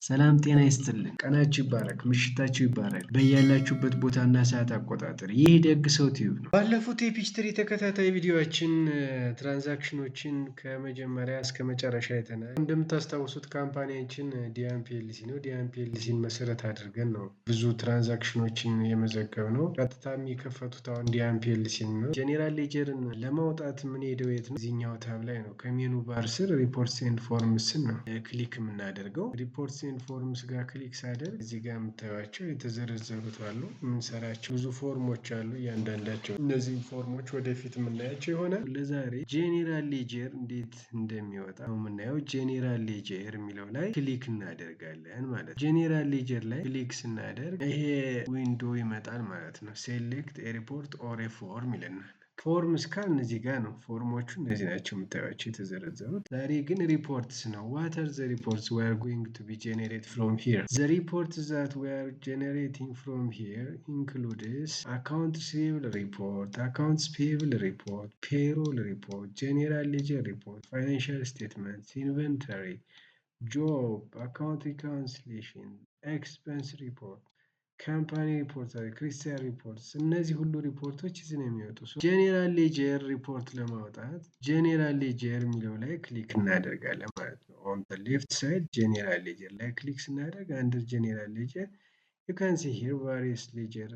ሰላም ጤና ይስጥልን። ቀናችሁ ይባረክ፣ ምሽታችሁ ይባረክ። በያላችሁበት ቦታና ሰዓት አቆጣጠር ይህ ደግ ሰው ቲዩብ ነው። ባለፉት የፒችትሪ ተከታታይ ቪዲዮዎችን ትራንዛክሽኖችን ከመጀመሪያ እስከ መጨረሻ አይተናል። እንደምታስታውሱት ካምፓኒያችን ዲያን ፒኤልሲ ነው። ዲያን ፒኤልሲን መሰረት አድርገን ነው ብዙ ትራንዛክሽኖችን የመዘገብነው። ቀጥታ የሚከፈቱት አሁን ዲያን ፒኤልሲን ነው። ጄኔራል ሌጀርን ለማውጣት የምንሄደው የት ነው? እዚህኛው ታብ ላይ ነው። ከሜኑ ባር ስር ሪፖርትስ ኤንድ ፎርምስን ነው ክሊክ የምናደርገው። ሪፖርትስ ኤንድ ፎርምስ ጋር ክሊክ ሳደርግ እዚህ ጋር የምታዩቸው የተዘረዘሩት አሉ። የምንሰራቸው ብዙ ፎርሞች አሉ። እያንዳንዳቸው እነዚህም ፎርሞች ወደፊት የምናያቸው ይሆናል። ለዛሬ ጄኔራል ሌጀር እንዴት እንደሚወጣ ነው የምናየው። ጄኔራል ሌጀር የሚለው ላይ ክሊክ እናደርጋለን ማለት ነው። ጄኔራል ሌጀር ላይ ክሊክ ስናደርግ ይሄ ዊንዶ ይመጣል ማለት ነው። ሴሌክት ኤ ሪፖርት ኦር ኤ ፎርም ይለናል። ፎርም እስካል እነዚህ ጋር ነው። ፎርሞቹ እነዚህ ናቸው የምታዩቸው የተዘረዘሩት። ዛሬ ግን ሪፖርትስ ነው። ዋት አር ዘ ሪፖርትስ ዊ አር ጎይንግ ቱ ቢ ጀነሬት ፍሮም ሂር? ዘ ሪፖርትስ ዛት ዊ አር ጀነሬቲንግ ፍሮም ሂር ኢንክሉድስ አካውንትስ ፔየብል ሪፖርት፣ አካውንትስ ፔየብል ሪፖርት፣ ፔሮል ሪፖርት፣ ጄኔራል ሌጀር ሪፖርት፣ ፋይናንሻል ስቴትመንትስ፣ ኢንቨንተሪ፣ ጆብ፣ አካውንት ሪኮንሲሊየሽን፣ ኤክስፔንስ ሪፖርት፣ ካምፓኒ ሪፖርት፣ ክርስቲያን ሪፖርት፣ እነዚህ ሁሉ ሪፖርቶች እዚህ ነው የሚወጡ። ጄኔራል ሌጀር ሪፖርት ለማውጣት ጄኔራል ሌጀር የሚለው ላይ ክሊክ እናደርጋለን ማለት ነው። ኦን ዘ ሌፍት ሳይድ ጄኔራል ሌጀር ላይ ክሊክ ስናደርግ አንደር ጄኔራል ሌጀር ዩ ካን ሲ ሂር ቫሪየስ ሌጀር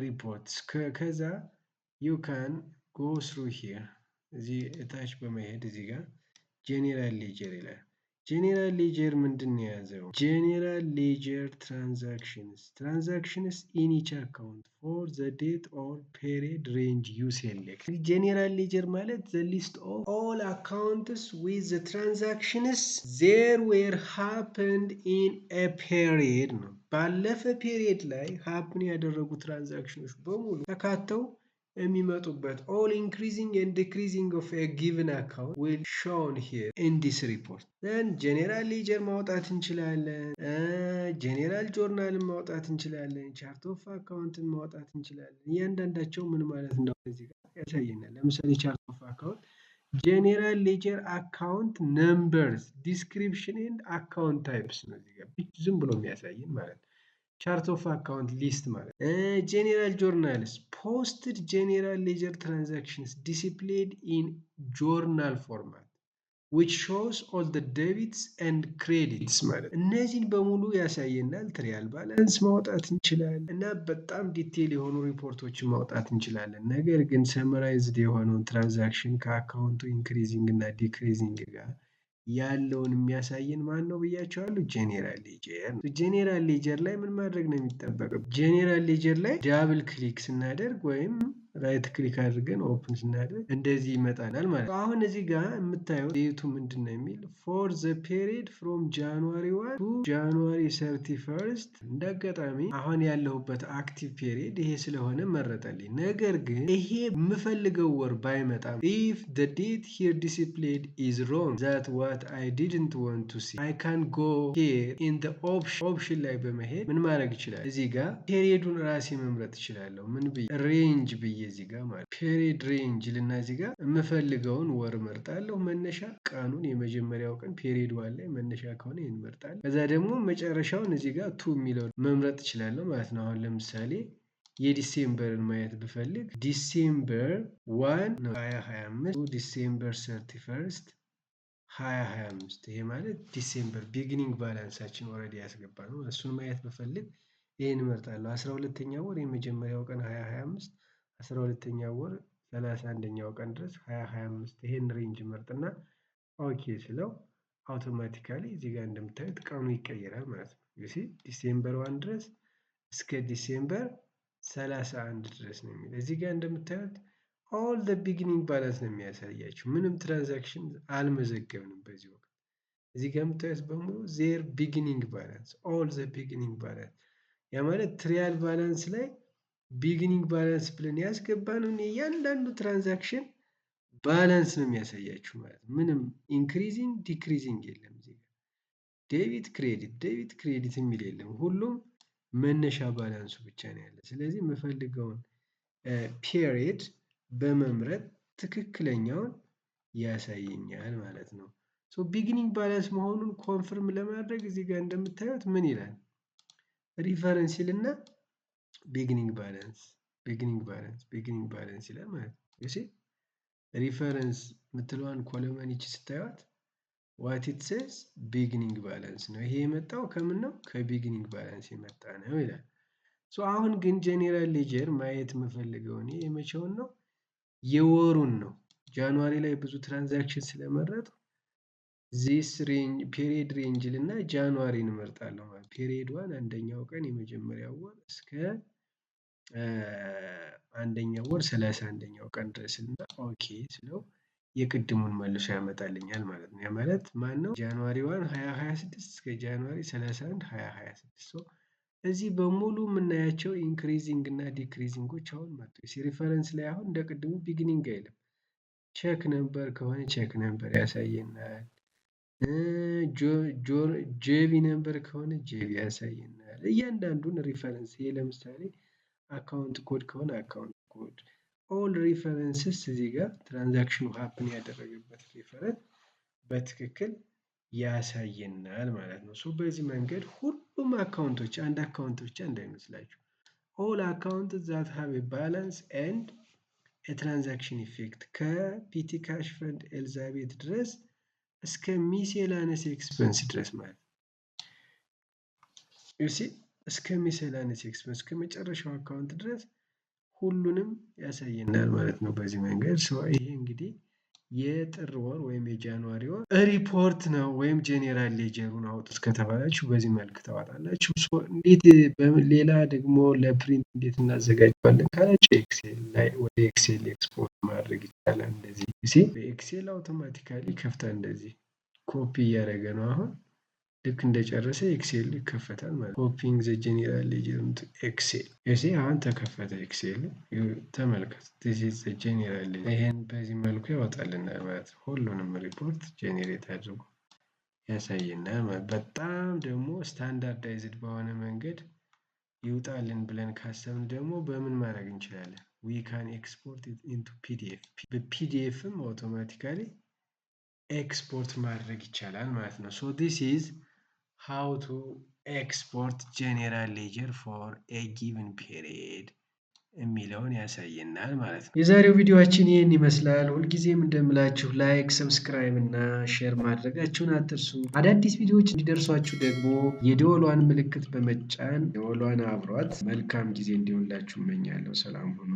ሪፖርትስ። ከዛ ዩ ካን ጎ ስሩ ሂር እዚህ እታች በመሄድ እዚህ ጋር ጄኔራል ሌጀር ይላል። ጄኔራል ሌጀር ምንድን ነው የያዘው? ጄኔራል ሌጀር ትራንዛክሽንስ ኢን ኢች አካውንት ፎር ዘ ዴት ኦር ፔሪድ ሬንጅ ዩ ሴሌክት። ጄኔራል ሌጀር ማለት ዘ ሊስት ኦፍ ኦል አካውንትስ ዊዝ ዘ ትራንዛክሽንስ ዜር ዌር ሃፕንድ ኢን ኤ ፔሪድ ነው። ባለፈ ፔሪድ ላይ ሃፕን ያደረጉ ትራንዛክሽኖች በሙሉ ተካተው የሚመጡበት all increasing and decreasing of a given account will shown here in this report. then ጄኔራል ሌጀር ማውጣት እንችላለን። ጄኔራል ጆርናልን ማውጣት እንችላለን። ቻርት ኦፍ አካውንትን ማውጣት እንችላለን። እያንዳንዳቸው ምን ማለት እንደሆነ እዚህ ጋር ያሳየናል። ለምሳሌ ቻርት ኦፍ አካውንት ጄኔራል ሌጀር አካውንት ነምበርስ ዲስክሪፕሽን ኤንድ አካውንት ታይፕስ ነው እዚህ ጋር ዝም ብሎ የሚያሳየን ማለት ነው። ቻርት ኦፍ አካውንት ሊስት ማለት ጄኔራል ጆርናልስ ፖስትድ ጄኔራል ሌጀር ትራንዛክሽንስ ዲስፕሌይድ ኢን ጆርናል ፎርማት which shows all the debits and credits ማለት እነዚህን በሙሉ ያሳየናል። ትሪያል ባላንስ ማውጣት እንችላለን እና በጣም ዲቴል የሆኑ ሪፖርቶችን ማውጣት እንችላለን። ነገር ግን ሰመራይዝድ የሆነውን ትራንዛክሽን ከአካውንቱ ኢንክሪዚንግ እና ዲክሪዚንግ ጋር ያለውን የሚያሳየን ማን ነው ብያቸዋለሁ? ጄኔራል ሌጀር ነው። ጄኔራል ሌጀር ላይ ምን ማድረግ ነው የሚጠበቅብን? ጄኔራል ሌጀር ላይ ዳብል ክሊክ ስናደርግ ወይም ራይት ክሊክ አድርገን ኦፕን ስናደርግ እንደዚህ ይመጣናል ማለት ነው። አሁን እዚህ ጋር የምታዩት ዴቱ ምንድን ነው የሚል ፎር ዘ ፔሪድ ፍሮም ጃንዋሪ 1 ቱ ጃንዋሪ 31 እንደ አጋጣሚ አሁን ያለሁበት አክቲቭ ፔሪድ ይሄ ስለሆነ መረጠልኝ። ነገር ግን ይሄ የምፈልገው ወር ባይመጣም if the date here displayed is wrong that what I didn't want to see I can go here in the option ላይ በመሄድ ምን ማድረግ ይችላል? እዚህ ጋር ፔሪዱን ራሴ መምረጥ ይችላለሁ። ምን ብዬ ሬንጅ ብዬ እዚህ ጋር ማለት ፔሪድ ሬንጅ ልና እዚህ ጋር የምፈልገውን ወር መርጣለሁ። መነሻ ቀኑን የመጀመሪያው ቀን ፔሪድ ዋን ላይ መነሻ ከሆነ ይህን መርጣለሁ። ከዛ ደግሞ መጨረሻውን እዚህ ጋር ቱ የሚለውን መምረጥ ይችላለሁ ማለት ነው። አሁን ለምሳሌ የዲሴምበርን ማየት ብፈልግ ዲሴምበር 1 ነው 2025 ዲሴምበር 31 2025 ይሄ ማለት ዲሴምበር ቢግኒንግ ባላንሳችን ኦልሬዲ ያስገባ ነው። እሱን ማየት ብፈልግ ይሄን እመርጣለሁ። 12ኛ ወር የመጀመሪያው ቀን 2025 12ኛ ወር 31ኛው ቀን ድረስ 2025 ይሄን ሬንጅ መርጥና ኦኬ ስለው አውቶማቲካሊ እዚህ ጋር እንደምታዩት ቀኑ ይቀየራል ማለት ነው። ዩሲ ዲሴምበር 1 ድረስ እስከ ዲሴምበር 31 ድረስ ነው የሚል። እዚህ ጋር እንደምታዩት all the beginning balance ነው የሚያሳያችሁ። ምንም ትራንዛክሽን አልመዘገብንም በዚህ ወቅት። እዚህ ጋር የምታዩት በሙሉ ዜር ቢጊኒንግ ባላንስ all the beginning balance ያ ማለት ትሪያል ባላንስ ላይ ቢጊኒንግ ባላንስ ብለን ያስገባነው እያንዳንዱ ትራንዛክሽን ባላንስ ነው የሚያሳያችሁ ማለት ነው። ምንም ኢንክሪዚንግ ዲክሪዚንግ የለም። እዚህ ጋር ዴቢት ክሬዲት የሚል የለም። ሁሉም መነሻ ባላንሱ ብቻ ነው ያለ። ስለዚህ የምፈልገውን ፔሪድ በመምረጥ ትክክለኛውን ያሳየኛል ማለት ነው። ሶ ቢጊኒንግ ባላንስ መሆኑን ኮንፈርም ለማድረግ እዚህ ጋር እንደምታዩት ምን ይላል? ሪፈረንስ ይልና ቢጊኒንግ ባላንስ ይላል ማለት ነው። እሺ ሪፈረንስ የምትለዋን ኮለመን ይቺ ስታዩት ዋት ኢት ሴዝ ቢጊኒንግ ባላንስ ነው። ይሄ የመጣው ከምን ነው? ከቢጊኒንግ ባላንስ የመጣ ነው ይላል። ሶ አሁን ግን ጄኔራል ሌጀር ማየት የምፈልገው እኔ የመቼውን ነው? የወሩን ነው። ጃንዋሪ ላይ ብዙ ትራንዛክሽን ስለመረጡ ዚስ ፔሪድ ሬንጅ እና ጃንዋሪን እመርጣለሁ ማለት ፔሪድ ዋን አንደኛው ቀን የመጀመሪያው ወር እስከ አንደኛው ወር 31ኛው ቀን ድረስ እና ኦኬ ስለው የቅድሙን መልሶ ያመጣልኛል ማለት ነው። ያ ማለት ማን ነው? ጃንዋሪ 1 2026 እስከ ጃንዋሪ 31 2026 ሶ እዚህ በሙሉ የምናያቸው ኢንክሪዚንግ እና ዲክሪዚንጎች አሁን መጡ። ሪፈረንስ ላይ አሁን እንደ ቅድሙ ቢጊኒንግ አይልም። ቼክ ነምበር ከሆነ ቼክ ነምበር ያሳየናል። ጄቪ ነምበር ከሆነ ጄቪ ያሳየናል። እያንዳንዱን ሪፈረንስ ይሄ ለምሳሌ አካውንት ኮድ ከሆነ አካውንት ኮድ ኦል ሪፈረንስስ እዚህ ጋር ትራንዛክሽኑ ሀፕን ያደረገበት ሪፈረንስ በትክክል ያሳየናል ማለት ነው። ሶ በዚህ መንገድ ሁሉም አካውንቶች አንድ አካውንት ብቻ እንዳይመስላችሁ ኦል አካውንት ዛት ሃቭ ኤ ባላንስ ኤንድ የትራንዛክሽን ኢፌክት ከፒቲ ካሽ ፈንድ ኤልዛቤት ድረስ እስከ ሚሴላነስ ኤክስፐንስ ድረስ ማለት እስከ ሚሴላነስ ኤክስፐንስ እስከ መጨረሻው አካውንት ድረስ ሁሉንም ያሳየናል ማለት ነው። በዚህ መንገድ ይሄ እንግዲህ የጥር ወር ወይም የጃንዋሪ ወር ሪፖርት ነው ወይም ጄኔራል ሌጀሩን አውጡት ከተባላችሁ በዚህ መልክ ታወጣላችሁ። እንዴት ሌላ ደግሞ ለፕሪንት እንዴት እናዘጋጀዋለን ካላችሁ ኤክሴል ላይ ወደ ኤክሴል ኤክስፖርት ማድረግ ይቻላል። እንደዚህ በኤክሴል አውቶማቲካሊ ከፍታ እንደዚህ ኮፒ እያደረገ ነው። አሁን ልክ እንደጨረሰ ኤክሴል ይከፈታል ማለት ነው። ኮፒንግ ዘ ጄኔራል ሌጀር ቱ ኤክሴል እዚህ አሁን ተከፈተ። ኤክሴል ተመልከት። ዲስ ኢዝ ዘ ጄኔራል ሌጀር። ይሄን በዚህ መልኩ ያወጣልናል ማለት ነው። ሁሉንም ሪፖርት ጄኔሬት አድርጎ ያሳየናል ማለት በጣም ደግሞ ስታንዳርዳይዝድ በሆነ መንገድ ይውጣልን ብለን ካሰብን ደግሞ በምን ማድረግ እንችላለን? ዊ ካን ኤክስፖርት ኢት ኢንቱ ፒዲኤፍ። በፒዲኤፍም አውቶማቲካሊ ኤክስፖርት ማድረግ ይቻላል ማለት ነው። ሶ ዲስ ኢዝ how to export general ledger for a given period የሚለውን ያሳየናል ማለት ነው። የዛሬው ቪዲዮአችን ይህን ይመስላል። ሁልጊዜም እንደምላችሁ ላይክ፣ ሰብስክራይብ እና ሼር ማድረጋችሁን አትርሱ። አዳዲስ ቪዲዮዎች እንዲደርሷችሁ ደግሞ የደወሏን ምልክት በመጫን ደወሏን አብሯት። መልካም ጊዜ እንዲሆንላችሁ እመኛለሁ። ሰላም ሁኑ።